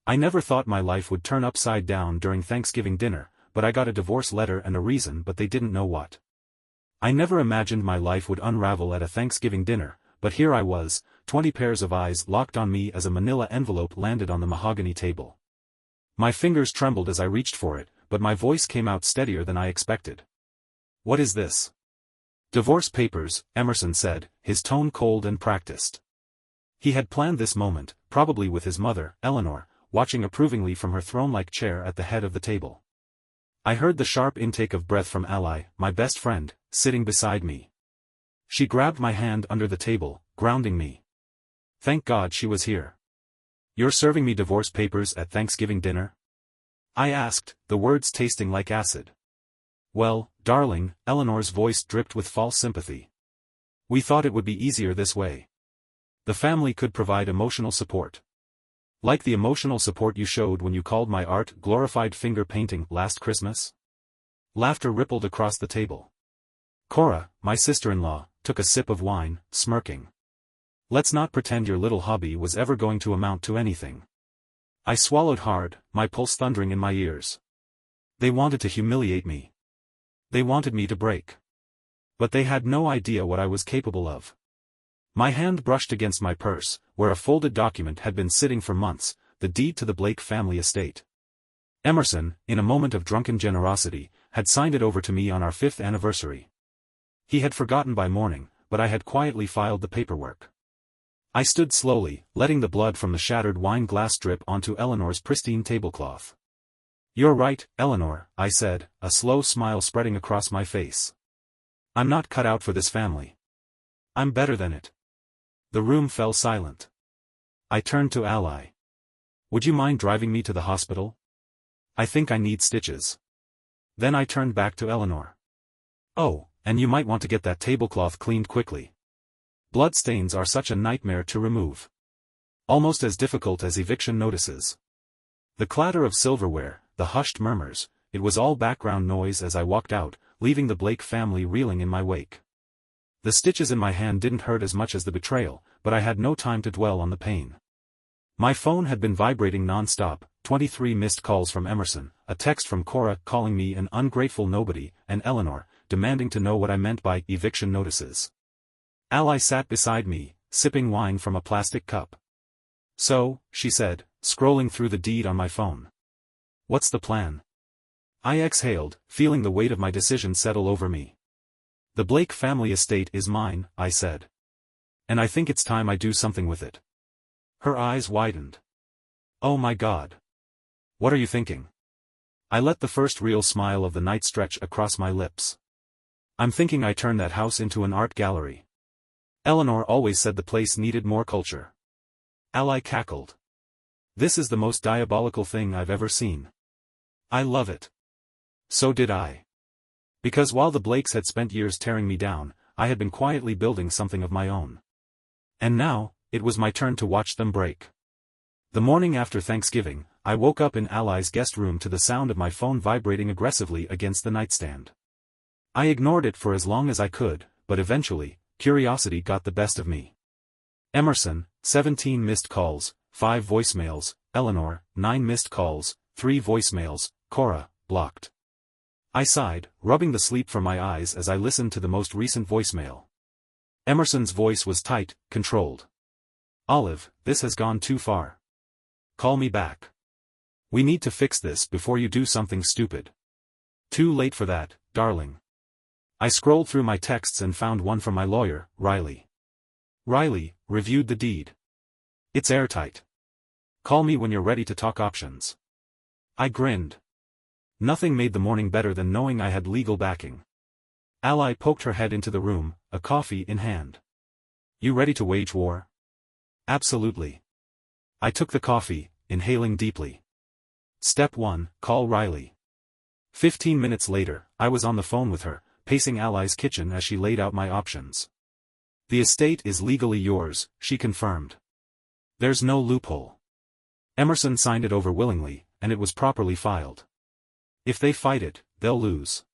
I never thought my life would turn upside down during Thanksgiving dinner, but I got a divorce letter and a reason, but they didn't know what. I never imagined my life would unravel at a Thanksgiving dinner, but here I was, 20 pairs of eyes locked on me as a manila envelope landed on the mahogany table. My fingers trembled as I reached for it, but my voice came out steadier than I expected. "What is this?" "Divorce papers," Emerson said, his tone cold and practiced. He had planned this moment, probably with his mother, Eleanor, watching approvingly from her throne-like chair at the head of the table. I heard the sharp intake of breath from Ally, my best friend, sitting beside me. She grabbed my hand under the table, grounding me. Thank God she was here. "You're serving me divorce papers at Thanksgiving dinner?" I asked, the words tasting like acid. "Well, darling," Eleanor's voice dripped with false sympathy. "We thought it would be easier this way. The family could provide emotional support. Like the emotional support you showed when you called my art glorified finger painting last Christmas?" Laughter rippled across the table. Cora, my sister-in-law, took a sip of wine, smirking. "Let's not pretend your little hobby was ever going to amount to anything." I swallowed hard, my pulse thundering in my ears. They wanted to humiliate me. They wanted me to break. But they had no idea what I was capable of. My hand brushed against my purse, where a folded document had been sitting for months, the deed to the Blake family estate. Emerson, in a moment of drunken generosity, had signed it over to me on our 5th anniversary. He had forgotten by morning, but I had quietly filed the paperwork. I stood slowly, letting the blood from the shattered wine glass drip onto Eleanor's pristine tablecloth. "You're right, Eleanor," I said, a slow smile spreading across my face. "I'm not cut out for this family. I'm better than it." The room fell silent. I turned to Ally. "Would you mind driving me to the hospital? I think I need stitches." Then I turned back to Eleanor. "Oh, and you might want to get that tablecloth cleaned quickly. Bloodstains are such a nightmare to remove. Almost as difficult as eviction notices." The clatter of silverware, the hushed murmurs, it was all background noise as I walked out, leaving the Blake family reeling in my wake. The stitches in my hand didn't hurt as much as the betrayal, but I had no time to dwell on the pain. My phone had been vibrating non-stop, 23 missed calls from Emerson, a text from Cora calling me an ungrateful nobody, and Eleanor, demanding to know what I meant by eviction notices. Ally sat beside me, sipping wine from a plastic cup. "So," she said, scrolling through the deed on my phone. "What's the plan?" I exhaled, feeling the weight of my decision settle over me. "The Blake family estate is mine," I said. "And I think it's time I do something with it." Her eyes widened. "Oh my God. What are you thinking?" I let the first real smile of the night stretch across my lips. "I'm thinking I turn that house into an art gallery. Eleanor always said the place needed more culture." Ally cackled. "This is the most diabolical thing I've ever seen." "I love it." So did I. Because while the Blakes had spent years tearing me down, I had been quietly building something of my own. And now, it was my turn to watch them break. The morning after Thanksgiving, I woke up in Ally's guest room to the sound of my phone vibrating aggressively against the nightstand. I ignored it for as long as I could, but eventually, curiosity got the best of me. Emerson, 17 missed calls, 5 voicemails, Eleanor, 9 missed calls, 3 voicemails, Cora, blocked. I sighed, rubbing the sleep from my eyes as I listened to the most recent voicemail. Emerson's voice was tight, controlled. "Olive, this has gone too far. Call me back. We need to fix this before you do something stupid." "Too late for that, darling." I scrolled through my texts and found one from my lawyer, Riley. Riley reviewed the deed. "It's airtight. Call me when you're ready to talk options." I grinned. Nothing made the morning better than knowing I had legal backing. Ally poked her head into the room, a coffee in hand. "You ready to wage war?" "Absolutely." I took the coffee, inhaling deeply. Step 1, call Riley. 15 minutes later, I was on the phone with her, pacing Ally's kitchen as she laid out my options. "The estate is legally yours," she confirmed. "There's no loophole. Emerson signed it over willingly, and it was properly filed. If they fight it, they'll lose."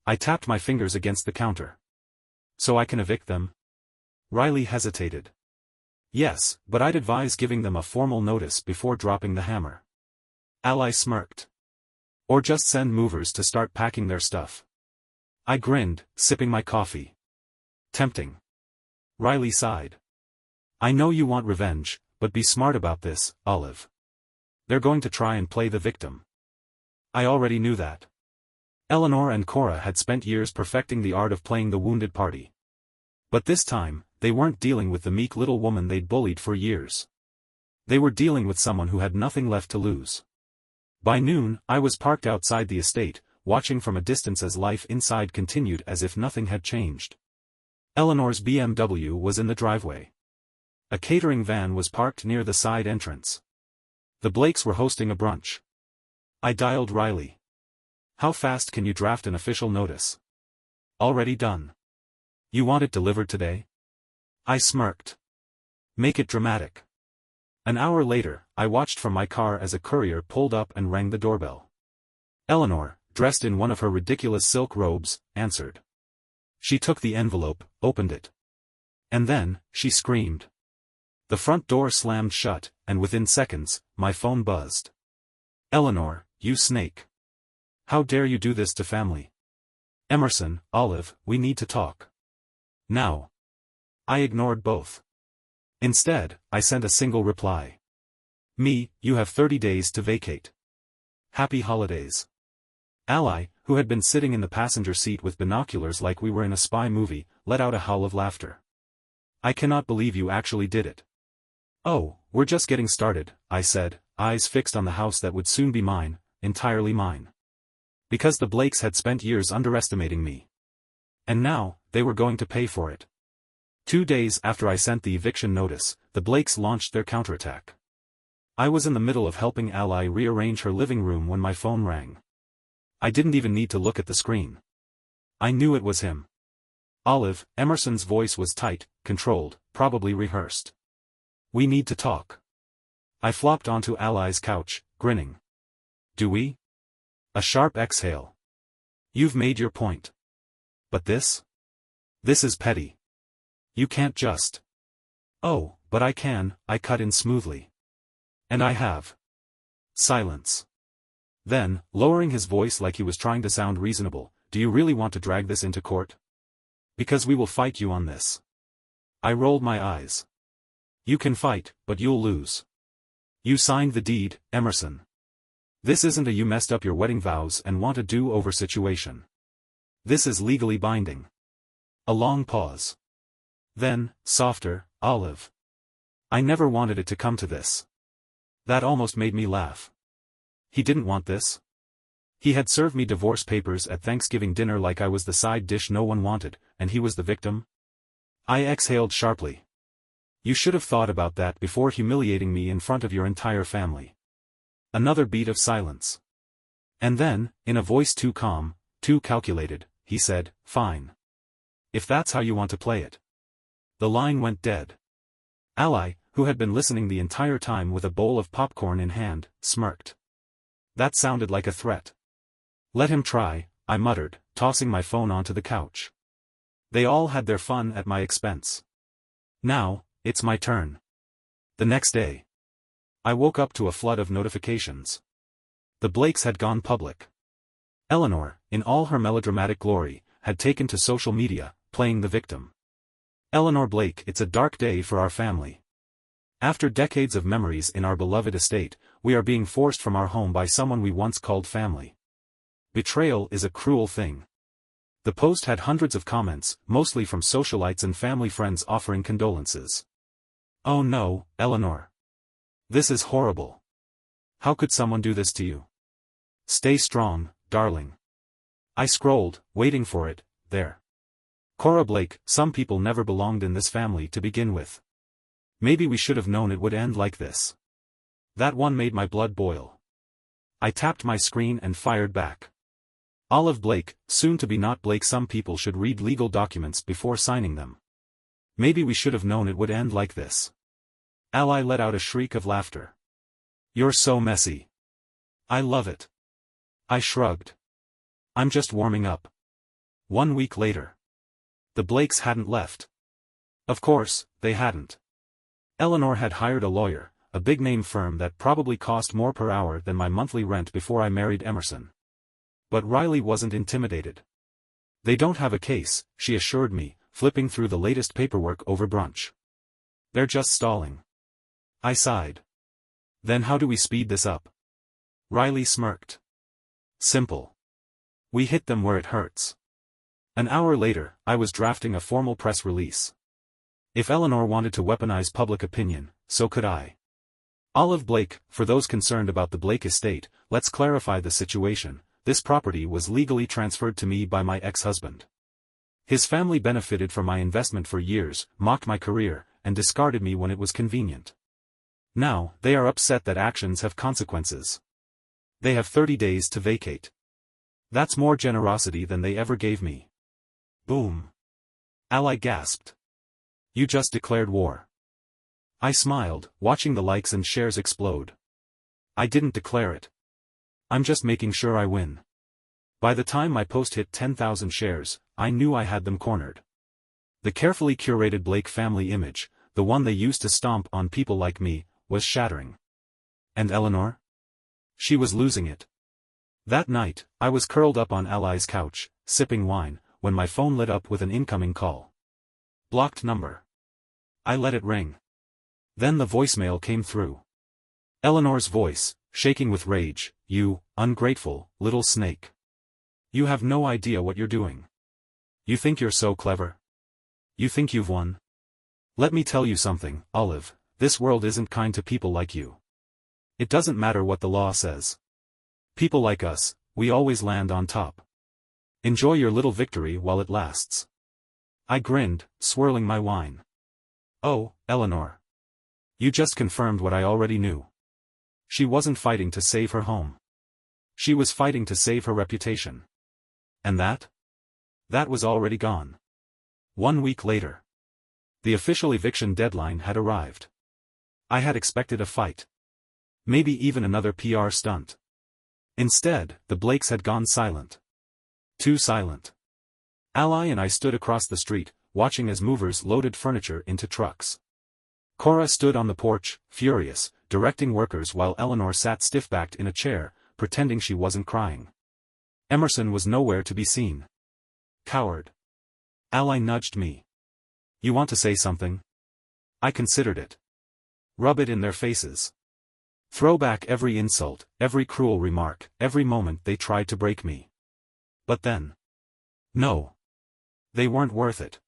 I tapped my fingers against the counter. "So I can evict them?" Riley hesitated. Yes, but I'd advise giving them a formal notice before dropping the hammer. Ally smirked. Or just send movers to start packing their stuff. I grinned, sipping my coffee. Tempting. Riley sighed. I know you want revenge, but be smart about this, Olive. They're going to try and play the victim. I already knew that. Eleanor and Cora had spent years perfecting the art of playing the wounded party. But this time, they weren't dealing with the meek little woman they'd bullied for years. They were dealing with someone who had nothing left to lose. By noon, I was parked outside the estate, watching from a distance as life inside continued as if nothing had changed. Eleanor's BMW was in the driveway. A catering van was parked near the side entrance. The Blakes were hosting a brunch. I dialed Riley. How fast can you draft an official notice? Already done. You want it delivered today? I smirked. Make it dramatic. An hour later, I watched from my car as a courier pulled up and rang the doorbell. Eleanor, dressed in one of her ridiculous silk robes, answered. She took the envelope, opened it. And then, she screamed. The front door slammed shut, and within seconds, my phone buzzed. Eleanor, you snake. How dare you do this to family? Emerson, Olive, we need to talk. Now. I ignored both. Instead, I sent a single reply. Me, you have 30 days to vacate. Happy holidays. Ally, who had been sitting in the passenger seat with binoculars like we were in a spy movie, let out a howl of laughter. I cannot believe you actually did it. Oh, we're just getting started, I said, eyes fixed on the house that would soon be mine, entirely mine. Because the Blakes had spent years underestimating me. And now, they were going to pay for it. 2 days after I sent the eviction notice, the Blakes launched their counterattack. I was in the middle of helping Ally rearrange her living room when my phone rang. I didn't even need to look at the screen. I knew it was him. Olive, Emerson's voice was tight, controlled, probably rehearsed. We need to talk. I flopped onto Ally's couch, grinning. Do we? A sharp exhale. You've made your point. But this? This is petty. You can't just. Oh, but I can, I cut in smoothly. And I have. Silence. Then, lowering his voice like he was trying to sound reasonable, do you really want to drag this into court? Because we will fight you on this. I rolled my eyes. You can fight, but you'll lose. You signed the deed, Emerson. This isn't a you messed up your wedding vows and want a do-over situation. This is legally binding. A long pause. Then, softer, Olive. I never wanted it to come to this. That almost made me laugh. He didn't want this. He had served me divorce papers at Thanksgiving dinner like I was the side dish no one wanted, and he was the victim. I exhaled sharply. You should have thought about that before humiliating me in front of your entire family. Another beat of silence. And then, in a voice too calm, too calculated, he said, fine. If that's how you want to play it. The line went dead. Ally, who had been listening the entire time with a bowl of popcorn in hand, smirked. That sounded like a threat. Let him try, I muttered, tossing my phone onto the couch. They all had their fun at my expense. Now, it's my turn. The next day. I woke up to a flood of notifications. The Blakes had gone public. Eleanor, in all her melodramatic glory, had taken to social media, playing the victim. Eleanor Blake, it's a dark day for our family. After decades of memories in our beloved estate, we are being forced from our home by someone we once called family. Betrayal is a cruel thing. The post had hundreds of comments, mostly from socialites and family friends offering condolences. Oh no, Eleanor. This is horrible. How could someone do this to you? Stay strong, darling. I scrolled, waiting for it, there. Cora Blake, some people never belonged in this family to begin with. Maybe we should have known it would end like this. That one made my blood boil. I tapped my screen and fired back. Olive Blake, soon to be not Blake. Some people should read legal documents before signing them. Maybe we should have known it would end like this. Ally let out a shriek of laughter. You're so messy. I love it. I shrugged. I'm just warming up. 1 week later. The Blakes hadn't left. Of course, they hadn't. Eleanor had hired a lawyer, a big-name firm that probably cost more per hour than my monthly rent before I married Emerson. But Riley wasn't intimidated. "They don't have a case," she assured me, flipping through the latest paperwork over brunch. "They're just stalling." I sighed. "Then how do we speed this up?" Riley smirked. "Simple. We hit them where it hurts." An hour later, I was drafting a formal press release. If Eleanor wanted to weaponize public opinion, so could I. Olive Blake, for those concerned about the Blake estate, let's clarify the situation. This property was legally transferred to me by my ex-husband. His family benefited from my investment for years, mocked my career, and discarded me when it was convenient. Now, they are upset that actions have consequences. They have 30 days to vacate. That's more generosity than they ever gave me. Boom. Ally gasped. "You just declared war." I smiled, watching the likes and shares explode. "I didn't declare it. I'm just making sure I win." By the time my post hit 10,000 shares, I knew I had them cornered. The carefully curated Blake family image, the one they used to stomp on people like me, was shattering. And Eleanor? She was losing it. That night, I was curled up on Ally's couch, sipping wine, when my phone lit up with an incoming call. Blocked number. I let it ring. Then the voicemail came through. Eleanor's voice, shaking with rage. "You, ungrateful, little snake. You have no idea what you're doing. You think you're so clever? You think you've won? Let me tell you something, Olive, this world isn't kind to people like you. It doesn't matter what the law says. People like us, we always land on top. Enjoy your little victory while it lasts." I grinned, swirling my wine. "Oh, Eleanor. You just confirmed what I already knew." She wasn't fighting to save her home. She was fighting to save her reputation. And that? That was already gone. 1 week later. The official eviction deadline had arrived. I had expected a fight. Maybe even another PR stunt. Instead, the Blakes had gone silent. Too silent. Ally and I stood across the street, watching as movers loaded furniture into trucks. Cora stood on the porch, furious, directing workers while Eleanor sat stiff-backed in a chair, pretending she wasn't crying. Emerson was nowhere to be seen. Coward. Ally nudged me. "You want to say something?" I considered it. Rub it in their faces. Throw back every insult, every cruel remark, every moment they tried to break me. But then. No. They weren't worth it.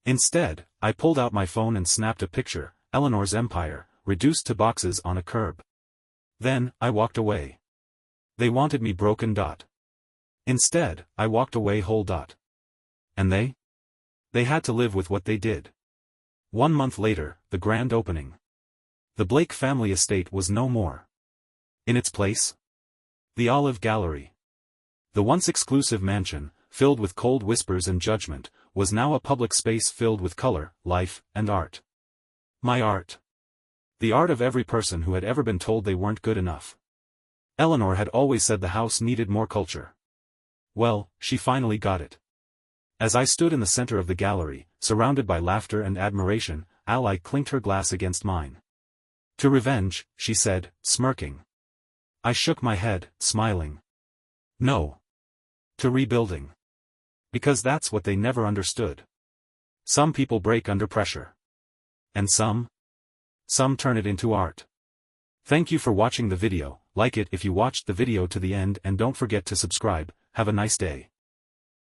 Instead, I pulled out my phone and snapped a picture, Eleanor's empire, reduced to boxes on a curb. Then, I walked away. They wanted me broken. Instead, I walked away whole. And they? They had to live with what they did. 1 month later, the grand opening. The Blake family estate was no more. In its place? The Olive Gallery. The once exclusive mansion, filled with cold whispers and judgment, was now a public space filled with color, life, and art. My art. The art of every person who had ever been told they weren't good enough. Eleanor had always said the house needed more culture. Well, she finally got it. As I stood in the center of the gallery, surrounded by laughter and admiration, Ally clinked her glass against mine. "To revenge," she said, smirking. I shook my head, smiling. "No. To rebuilding. Because that's what they never understood. Some people break under pressure. And some turn it into art." Thank you for watching the video. Like it if you watched the video to the end and don't forget to subscribe. Have a nice day.